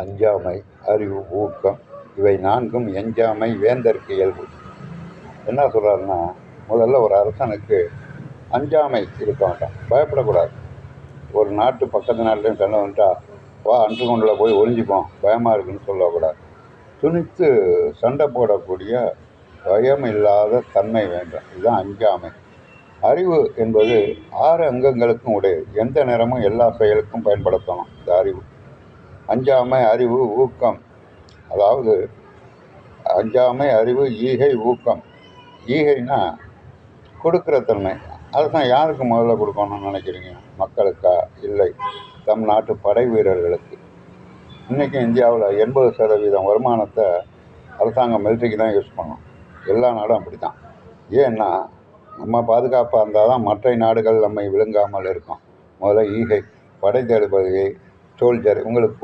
அஞ்சாமை, அறிவு, ஊக்கம் இவை நான்கும் எஞ்சாமை வேந்தற்கு இயல்பு. என்ன சொல்கிறாருன்னா, முதல்ல ஒரு அரசனுக்கு அஞ்சாமை இருக்க வேண்டாம், பயப்படக்கூடாது. ஒரு நாட்டு பக்கத்து நாட்டிலையும் சண்டை வந்துட்டா வா அன்று கொண்டில் போய் ஒளிஞ்சிப்போம், பயமாக இருக்குன்னு சொல்லக்கூடாது. துணித்து சண்டை போடக்கூடிய பயம் இல்லாத தன்மை வேண்டும். இதுதான் அஞ்சாமை. அறிவு என்பது 6 அங்கங்களுக்கும் உடையது. எந்த நேரமும் எல்லா செயலுக்கும் பயன்படுத்தணும் இந்த அறிவு. அஞ்சாமை, அறிவு, ஊக்கம். அதாவது அஞ்சாமை, அறிவு, ஈகை, ஊக்கம். ஈகைன்னா கொடுக்குற தன்மை. அதுதான் யாருக்கு முதல்ல கொடுக்கணும்னு நினைக்கிறீங்க? மக்களுக்கா? இல்லை, தம் நாட்டு படை வீரர்களுக்கு. இன்றைக்கி இந்தியாவில் 80% வருமானத்தை அரசாங்கம் மிலிட்ரிக்கு தான் யூஸ் பண்ணணும். எல்லா நாடும் அப்படி தான். ஏன்னா நம்ம பாதுகாப்பாக இருந்தால் தான் மற்ற நாடுகள் நம்மை விழுங்காமல் இருக்கும். முதல்ல ஈகை, படை தளபதி, சோல்ஜர், உங்களுக்கு